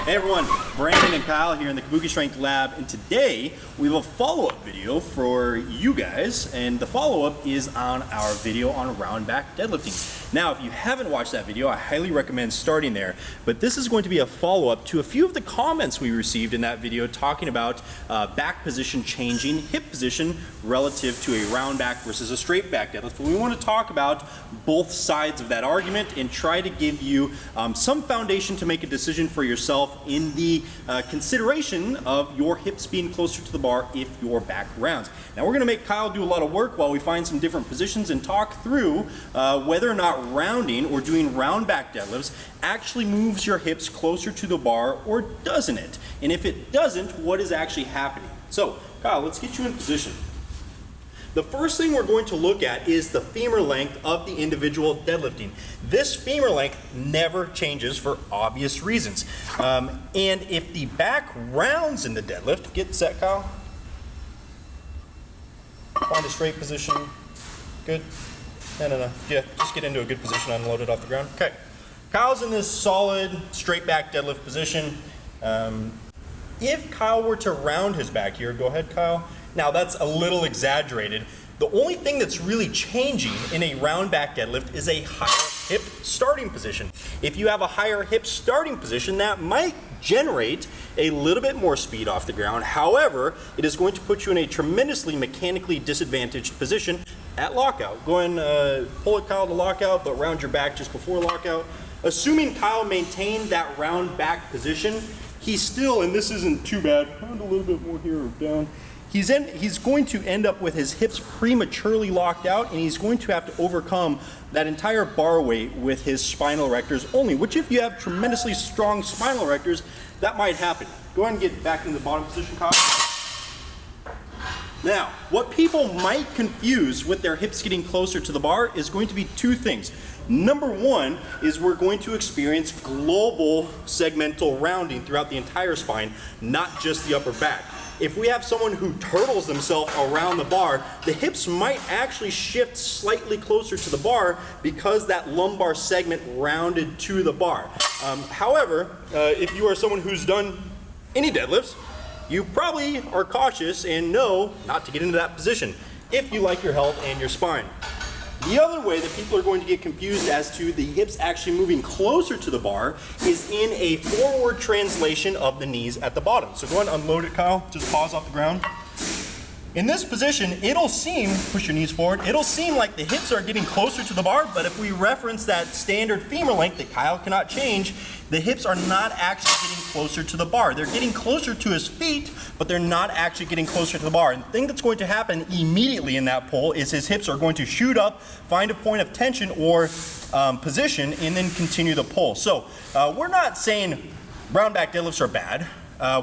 Hey everyone, Brandon and Kyle here in the Kabuki Strength Lab, and today we have a follow-up video for you guys, and the follow-up is on our video on round back deadlifting. Now, if you haven't watched that video, I highly recommend starting there, but this is going to be a follow-up to a few of the comments we received in that video talking about back position changing, hip position relative to a round back versus a straight back deadlift. We want to talk about both sides of that argument and try to give you some foundation to make a decision for yourself in the consideration of your hips being closer to the bar if your back rounds. Now we're going to make Kyle do a lot of work while we find some different positions and talk through whether or not rounding or doing round back deadlifts actually moves your hips closer to the bar or doesn't it? And if it doesn't, what is actually happening? So Kyle, let's get you in position. The first thing we're going to look at is the femur length of the individual deadlifting. This femur length never changes for obvious reasons. And if the back rounds in the deadlift, get set, Kyle. Find a straight position. Good. No. Yeah, just get into a good position, unload it off the ground. Okay. Kyle's in this solid straight back deadlift position. If Kyle were to round his back here, go ahead, Kyle. Now that's a little exaggerated. The only thing that's really changing in a round back deadlift is a higher hip starting position. If you have a higher hip starting position, that might generate a little bit more speed off the ground. However, it is going to put you in a tremendously mechanically disadvantaged position at lockout. Go ahead and pull it, Kyle, to lockout, but round your back just before lockout. Assuming Kyle maintained that round back position, he's still, and this isn't too bad, round a little bit more here or down, he's going to end up with his hips prematurely locked out, and he's going to have to overcome that entire bar weight with his spinal erectors only, which if you have tremendously strong spinal erectors, that might happen. Go ahead and get back in the bottom position, Kyle. Now, what people might confuse with their hips getting closer to the bar is going to be two things. Number one is we're going to experience global segmental rounding throughout the entire spine, not just the upper back. If we have someone who turtles themselves around the bar, the hips might actually shift slightly closer to the bar because that lumbar segment rounded to the bar. However, if you are someone who's done any deadlifts, you probably are cautious and know not to get into that position if you like your health and your spine. The other way that people are going to get confused as to the hips actually moving closer to the bar is in a forward translation of the knees at the bottom. So go ahead and unload it, Kyle. Just pause off the ground. In this position, it'll seem, push your knees forward, it'll seem like the hips are getting closer to the bar, but if we reference that standard femur length that Kyle cannot change, the hips are not actually getting closer to the bar. They're getting closer to his feet, but they're not actually getting closer to the bar. And the thing that's going to happen immediately in that pull is his hips are going to shoot up, find a point of tension or position, and then continue the pull. So we're not saying round back deadlifts are bad.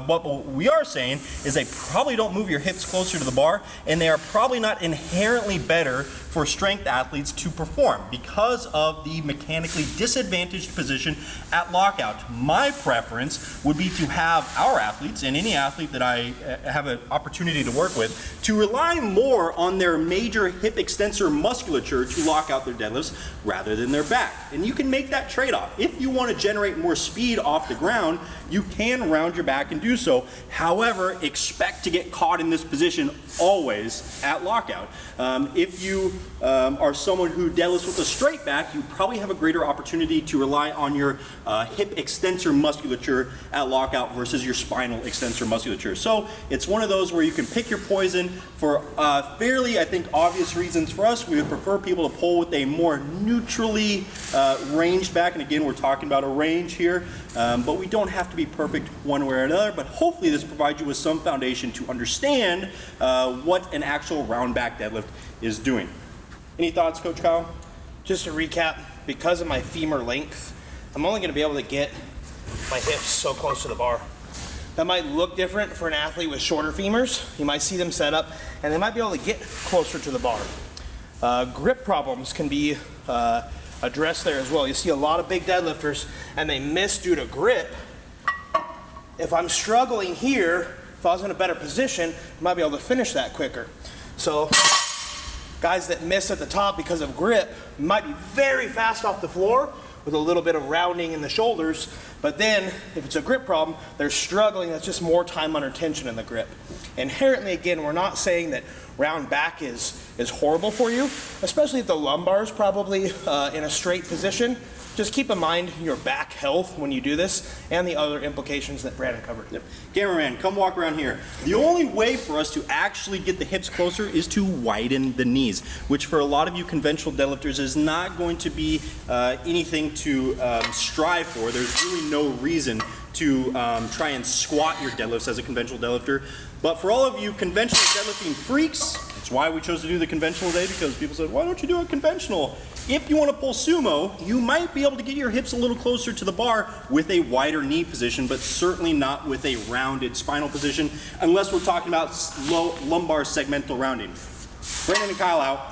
What we are saying is they probably don't move your hips closer to the bar, and they are probably not inherently better for strength athletes to perform because of the mechanically disadvantaged position at lockout. My preference would be to have our athletes, and any athlete that I have an opportunity to work with, to rely more on their major hip extensor musculature to lock out their deadlifts rather than their back. And you can make that trade-off. If you want to generate more speed off the ground, you can round your back and do so. However, expect to get caught in this position always at lockout. If you are someone who deadlifts with a straight back, you probably have a greater opportunity to rely on your hip extensor musculature at lockout versus your spinal extensor musculature. So it's one of those where you can pick your poison. For fairly, I think, obvious reasons for us, we would prefer people to pull with a more neutrally ranged back. And again, we're talking about a range here, but we don't have to be perfect one way or another, but hopefully this provides you with some foundation to understand what an actual round back deadlift is doing. Any thoughts, Coach Kyle? Just to recap, because of my femur length, I'm only going to be able to get my hips so close to the bar. That might look different for an athlete with shorter femurs. You might see them set up, and they might be able to get closer to the bar. Grip problems can be addressed there as well. You see a lot of big deadlifters, and they miss due to grip. If I'm struggling here, if I was in a better position, I might be able to finish that quicker. So guys that miss at the top because of grip might be very fast off the floor, with a little bit of rounding in the shoulders, but then if it's a grip problem, they're struggling. That's just more time under tension in the grip. Inherently, again, we're not saying that round back is horrible for you, especially if the lumbar is probably in a straight position. Just keep in mind your back health when you do this and the other implications that Brandon covered. Yep. Cameraman, come walk around here. The only way for us to actually get the hips closer is to widen the knees, which for a lot of you conventional deadlifters is not going to be anything to strive for. There's really no reason to try and squat your deadlifts as a conventional deadlifter. But for all of you conventional deadlifting freaks, that's why we chose to do the conventional today, because people said, why don't you do it conventional? If you want to pull sumo, you might be able to get your hips a little closer to the bar with a wider knee position, but certainly not with a rounded spinal position, unless we're talking about low lumbar segmental rounding. Brandon and Kyle out.